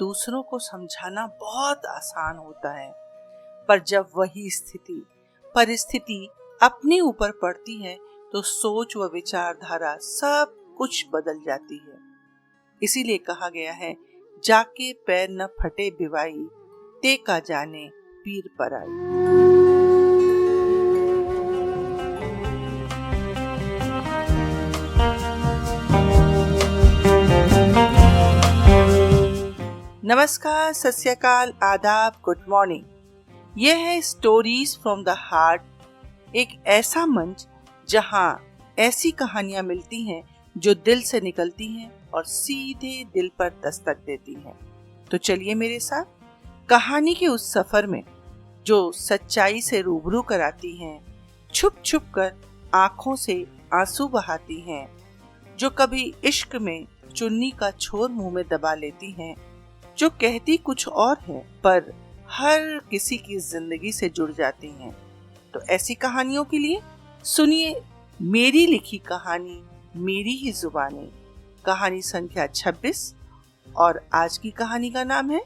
दूसरों को समझाना बहुत आसान होता है, पर जब वही परिस्थिति अपने ऊपर पड़ती है तो सोच व विचारधारा सब कुछ बदल जाती है। इसीलिए कहा गया है, जाके पैर न फटे बिवाई, ते का जाने पीर पराई। नमस्कार, सत श्री अकाल, आदाब, गुड मॉर्निंग। यह है स्टोरीज फ्रॉम द हार्ट, एक ऐसा मंच जहां ऐसी कहानियां मिलती हैं जो दिल से निकलती हैं और सीधे दिल पर दस्तक देती हैं। तो चलिए मेरे साथ कहानी के उस सफर में जो सच्चाई से रूबरू कराती हैं, छुप छुप कर आंखों से आंसू बहाती हैं, जो कभी इश्क में चुन्नी का छोर मुंह में दबा लेती हैं, जो कहती कुछ और है पर हर किसी की जिंदगी से जुड़ जाती हैं। तो ऐसी कहानियों के लिए सुनिए मेरी लिखी कहानी, मेरी ही जुबानी, कहानी संख्या 26। और आज की कहानी का नाम है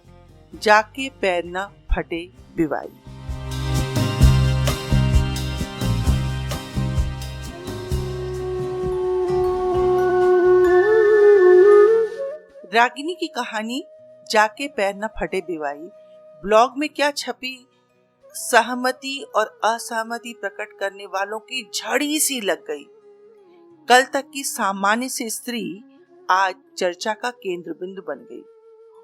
जाके पैर न फटे बिवाई। रागिनी की कहानी जाके पैर न फटे बिवाई ब्लॉग में क्या छपी, सहमति और असहमति प्रकट करने वालों की झड़ी सी लग गई। कल तक की सामान्य सी स्त्री आज चर्चा का केंद्र बिंदु बन गई।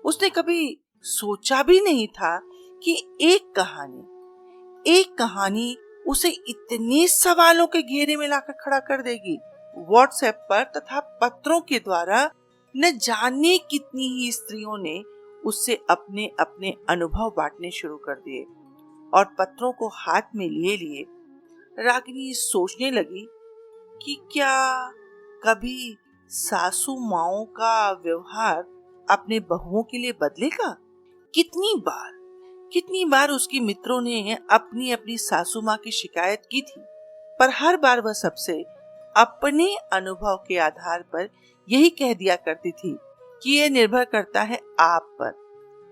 उसने कभी सोचा भी नहीं था कि एक कहानी उसे इतने सवालों के घेरे में लाकर खड़ा कर देगी। व्हाट्सएप पर तथा पत्रों के द्वारा न जाने कितनी ही स्त्रियों ने उससे अपने अपने अनुभव बांटने शुरू कर दिए और पत्रों को हाथ में लिए लिए रागिनी सोचने लगी कि क्या कभी सासू माओं का व्यवहार अपने बहुओं के लिए बदलेगा। कितनी बार उसकी मित्रों ने अपनी अपनी सासू माँ की शिकायत की थी, पर हर बार वह सबसे अपने अनुभव के आधार पर यही कह दिया करती थी कि यह निर्भर करता है आप पर,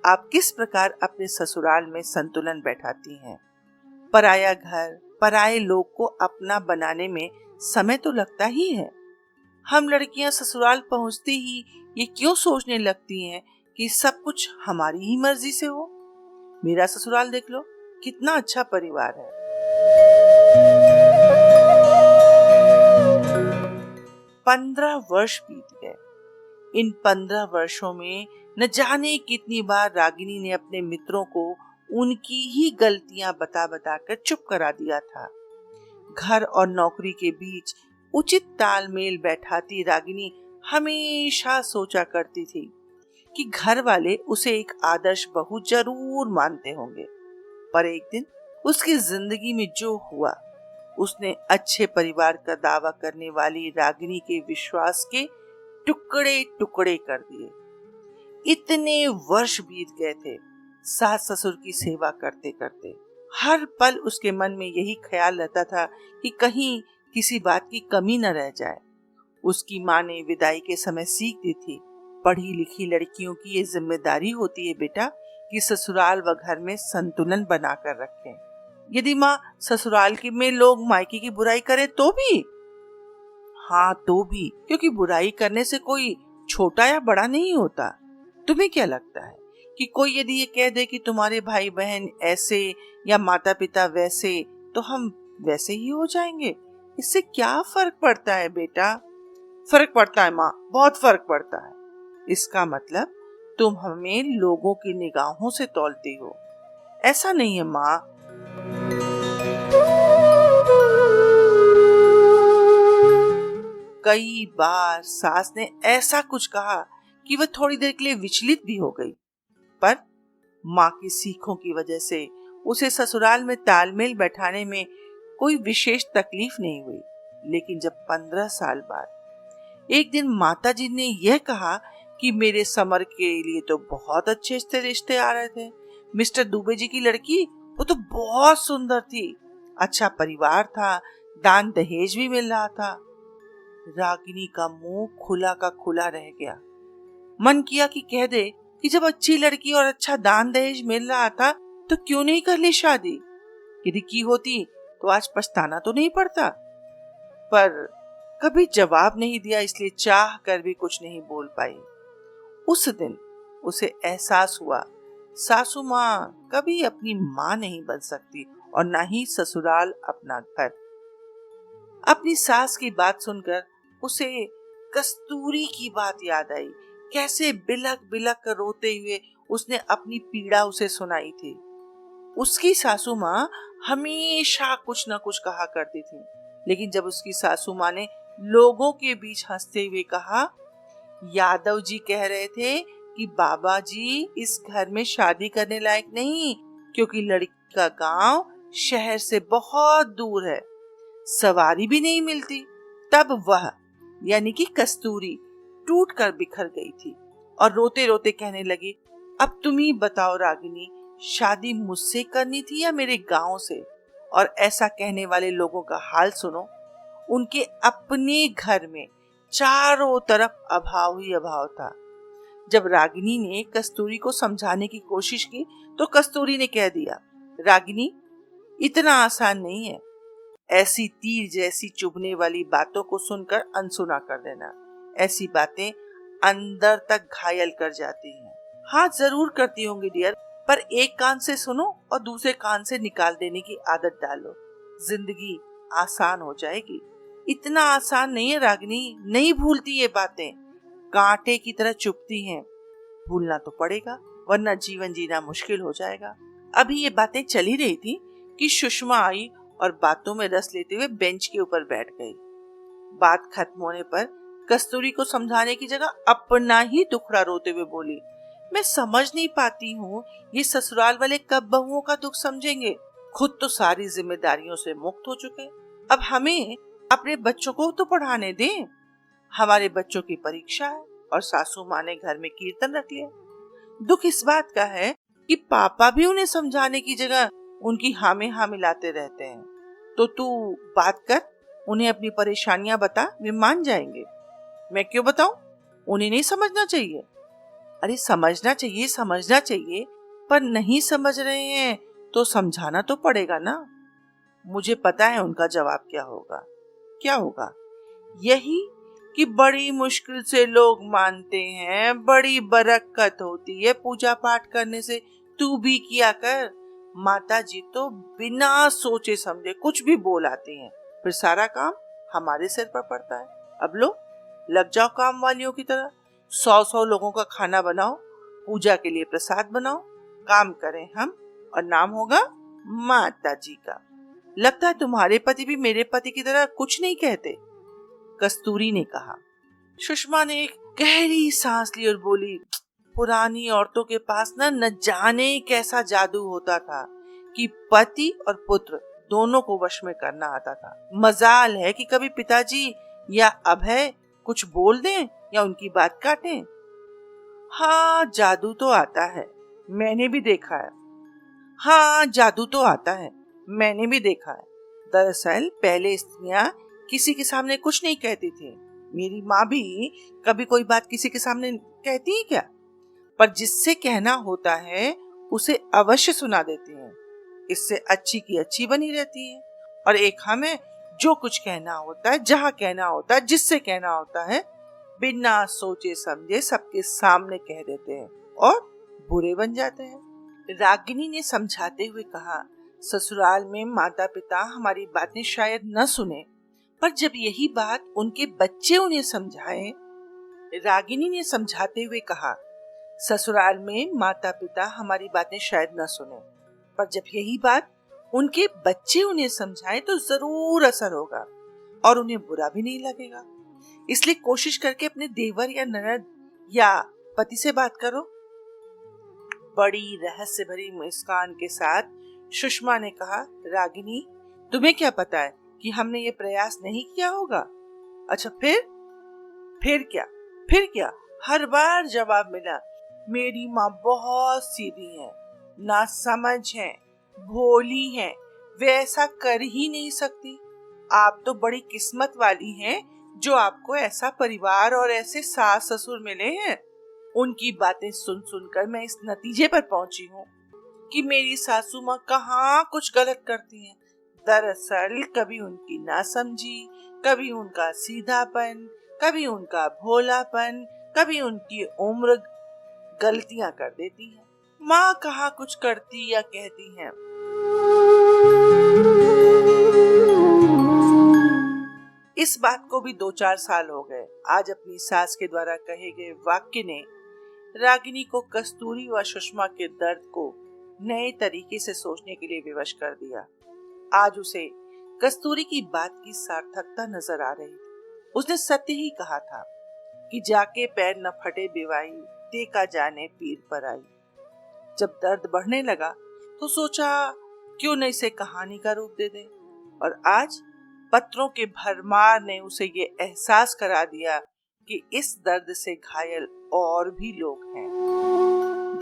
आप किस प्रकार अपने ससुराल में संतुलन बैठाती हैं। पराया घर, पराये लोग को अपना बनाने में समय तो लगता ही है। हम लड़कियां ससुराल पहुंचते ही ये क्यों सोचने लगती हैं कि सब कुछ हमारी ही मर्जी से हो। मेरा ससुराल देख लो, कितना अच्छा परिवार है। 15 वर्ष बीत गए। इन 15 वर्षों में न जाने कितनी बार रागिनी ने अपने मित्रों को उनकी ही गलतियां बता कर चुप करा दिया था। घर और नौकरी के बीच उचित तालमेल बैठाती रागिनी हमेशा सोचा करती थी कि घर वाले उसे एक आदर्श बहू जरूर मानते होंगे। पर एक दिन उसकी जिंदगी में जो हुआ, उसने अच्छे परिवार का दावा करने वाली रागिनी के विश्वास के टुकड़े टुकड़े कर दिए। इतने वर्ष बीत गए थे सास ससुर की सेवा करते करते। हर पल उसके मन में यही ख्याल रहता था कि कहीं किसी बात की कमी न रह जाए। उसकी माँ ने विदाई के समय सीख दी थी, पढ़ी लिखी लड़कियों की ये जिम्मेदारी होती है बेटा कि ससुराल व घर में संतुलन बनाकर रखें। यदि माँ ससुराल की में लोग मायके की बुराई करें तो भी, हाँ तो भी, क्योंकि बुराई करने से कोई छोटा या बड़ा नहीं होता। तुम्हें क्या लगता है कि कोई यदि ये कह दे कि तुम्हारे भाई बहन ऐसे या माता पिता वैसे, तो हम वैसे ही हो जाएंगे? इससे क्या फर्क पड़ता है बेटा? फर्क पड़ता है माँ, बहुत फर्क पड़ता है। इसका मतलब तुम हमें लोगों की निगाहों से तौलती हो। ऐसा नहीं है माँ। कई बार सास ने ऐसा कुछ कहा कि वह थोड़ी देर के लिए विचलित भी हो गई, पर माँ की सीखों की वजह से उसे ससुराल में तालमेल बैठाने में कोई विशेष तकलीफ नहीं हुई। लेकिन जब 15 साल बाद एक दिन माताजी ने यह कहा कि मेरे समर के लिए तो बहुत अच्छे रिश्ते आ रहे थे, मिस्टर दुबे जी की लड़की वो तो बहुत सुंदर थी, अच्छा परिवार था, दान दहेज भी मिल रहा था। रागिनी का मुंह खुला का खुला रह गया। मन किया कि कह दे कि जब अच्छी लड़की और अच्छा दान दहेज मिल रहा था तो क्यों नहीं कर ली शादी? यदि की होती तो आज पछताना तो नहीं पड़ता। पर कभी जवाब नहीं दिया, इसलिए चाह कर भी कुछ नहीं बोल पाई। उस दिन उसे एहसास हुआ, सासू माँ कभी अपनी माँ नहीं बन सकती और ना ही ससुराल अपना घर। अपनी सास की बात सुनकर उसे कस्तूरी की बात याद आई। कैसे बिलक बिलक कर रोते हुए उसने अपनी पीड़ा उसे सुनाई थी। उसकी सासू माँ हमेशा कुछ न कुछ कहा करती थी, लेकिन जब उसकी सासू माँ ने लोगों के बीच हंसते हुए कहा, यादव जी कह रहे थे कि बाबा जी इस घर में शादी करने लायक नहीं, क्योंकि लड़की का गांव शहर से बहुत दूर है, सवारी भी नहीं मिलती। तब वह यानी कि कस्तूरी टूट कर बिखर गई थी और रोते रोते कहने लगी, अब तुम ही बताओ रागिनी, शादी मुझसे करनी थी या मेरे गांव से? और ऐसा कहने वाले लोगों का हाल सुनो। उनके अपने घर में चारों तरफ अभाव ही अभाव था। जब रागिनी ने कस्तूरी को समझाने की कोशिश की तो कस्तूरी ने कह दिया, रागिनी इतना आसान नहीं है, ऐसी तीर जैसी चुभने वाली बातों को सुनकर अनसुना कर देना। ऐसी बातें अंदर तक घायल कर जाती हैं। हाँ जरूर करती होंगी डियर, पर एक कान से सुनो और दूसरे कान से निकाल देने की आदत डालो, जिंदगी आसान हो जाएगी। इतना आसान नहीं है रागिनी, नहीं भूलती ये बातें, कांटे की तरह चुभती हैं। भूलना तो पड़ेगा वरना जीवन जीना मुश्किल हो जाएगा। अभी ये बातें चल ही रही थी कि सुषमा आई और बातों में रस लेते हुए बेंच के ऊपर बैठ गई। बात खत्म होने पर कस्तूरी को समझाने की जगह अपना ही दुखड़ा रोते हुए बोली, मैं समझ नहीं पाती हूँ ये ससुराल वाले कब बहुओं का दुख समझेंगे। खुद तो सारी जिम्मेदारियों से मुक्त हो चुके, अब हमें अपने बच्चों को तो पढ़ाने दें। हमारे बच्चों की परीक्षा है और सासू माँ ने घर में कीर्तन रख लिया। दुख इस बात का है कि पापा भी उन्हें समझाने की जगह उनकी हाँ में हाँ मिलाते रहते हैं। तो तू बात कर, उन्हें अपनी परेशानियां बता, वे मान जाएंगे। मैं क्यों बताऊं? उन्हें नहीं समझना चाहिए? अरे समझना चाहिए, पर नहीं समझ रहे हैं तो समझाना तो पड़ेगा ना। मुझे पता है उनका जवाब क्या होगा। क्या होगा? यही कि बड़ी मुश्किल से लोग मानते हैं, बड़ी बरकत होती है पूजा पाठ करने से, तू भी किया कर। माता जी तो बिना सोचे समझे कुछ भी बोल आती हैं, फिर सारा काम हमारे सिर पर पड़ता है। अब लो लग जाओ काम वालियों की तरह, 100 लोगों का खाना बनाओ, पूजा के लिए प्रसाद बनाओ, काम करें हम और नाम होगा माता जी का। लगता है तुम्हारे पति भी मेरे पति की तरह कुछ नहीं कहते, कस्तूरी ने कहा। सुषमा ने एक गहरी सांस ली और बोली, पुरानी औरतों के पास न जाने कैसा जादू होता था कि पति और पुत्र दोनों को वश में करना आता था। मजाल है कि कभी पिताजी या अभय कुछ बोल दें या उनकी बात काटें। हाँ जादू तो आता है, मैंने भी देखा है। हाँ जादू तो आता है, मैंने भी देखा है। दरअसल पहले स्त्रियां किसी के सामने कुछ नहीं कहती थी। मेरी माँ भी कभी कोई बात किसी के सामने कहती है क्या? पर जिससे कहना होता है उसे अवश्य सुना देती हैं। इससे अच्छी की अच्छी बनी रहती है। और एक हमें जो कुछ कहना होता है, जहाँ कहना होता है, जिससे कहना होता है, बिना सोचे समझे सबके सामने कह देते हैं और बुरे बन जाते हैं। रागिनी ने समझाते हुए कहा, ससुराल में माता पिता हमारी बातें शायद न सुने, पर जब यही बात उनके बच्चे उन्हें समझाएं। रागिनी ने समझाते हुए कहा, ससुराल में माता पिता हमारी बातें शायद न सुने, पर जब यही बात उनके बच्चे उन्हें समझाएं तो जरूर असर होगा और उन्हें बुरा भी नहीं लगेगा। इसलिए कोशिश करके अपने देवर या ननद या पति से बात करो। बड़ी रहस्य भरी मुस्कान के साथ सुषमा ने कहा, रागिनी तुम्हें क्या पता है कि हमने ये प्रयास नहीं किया होगा? अच्छा फिर क्या? हर बार जवाब मिला, मेरी माँ बहुत सीधी है, ना समझ है, भोली है, वे ऐसा कर ही नहीं सकती। आप तो बड़ी किस्मत वाली हैं जो आपको ऐसा परिवार और ऐसे सास ससुर मिले हैं। उनकी बातें सुन सुनकर मैं इस नतीजे पर पहुंची हूँ कि मेरी सासू माँ कहाँ कुछ गलत करती हैं। दरअसल कभी उनकी नासमझी, कभी उनका सीधापन, कभी उनका भोलापन, कभी उनकी उम्र गलतियां कर देती है। माँ कहाँ कुछ करती या कहती हैं। इस बात को भी 2-4 साल हो गए। आज अपनी सास के द्वारा कहे गए वाक्य ने रागिनी को कस्तूरी व सुषमा के दर्द को नए तरीके से सोचने के लिए विवश कर दिया। आज उसे कस्तूरी की बात की सार्थकता नजर आ रही थी। उसने सत्य ही कहा था कि जाके पैर न फटे बेवाई, देखा जाने पीर पर आई। जब दर्द बढ़ने लगा तो सोचा क्यों न इसे कहानी का रूप दे दे, और आज पत्रों के भरमार ने उसे ये एहसास करा दिया कि इस दर्द से घायल और भी लोग हैं।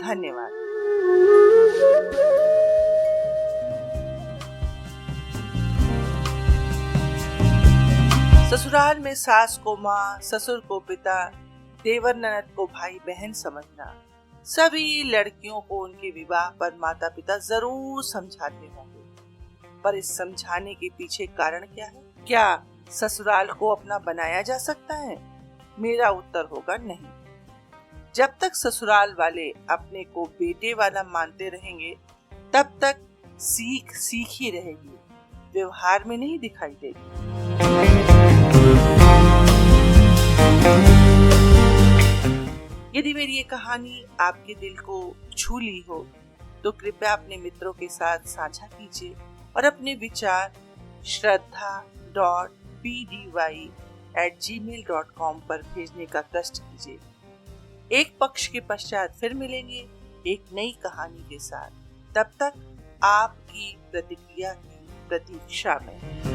धन्यवाद। ससुराल में सास को माँ, ससुर को पिता, देवर ननद को भाई बहन समझना। सभी लड़कियों को उनके विवाह पर माता पिता जरूर समझाते होंगे, पर इस समझाने के पीछे कारण क्या है? क्या ससुराल को अपना बनाया जा सकता है? मेरा उत्तर होगा नहीं। जब तक ससुराल वाले अपने को बेटे वाला मानते रहेंगे तब तक सीख ही रहेगी, व्यवहार में नहीं दिखाई देगी। यदि मेरी ये कहानी आपके दिल को छू ली हो तो कृपया अपने मित्रों के साथ साझा कीजिए और अपने विचार shraddha.pdy@gmail.com पर भेजने का कष्ट कीजिए। एक पक्ष के पश्चात फिर मिलेंगे एक नई कहानी के साथ। तब तक आपकी प्रतिक्रिया की प्रतीक्षा में।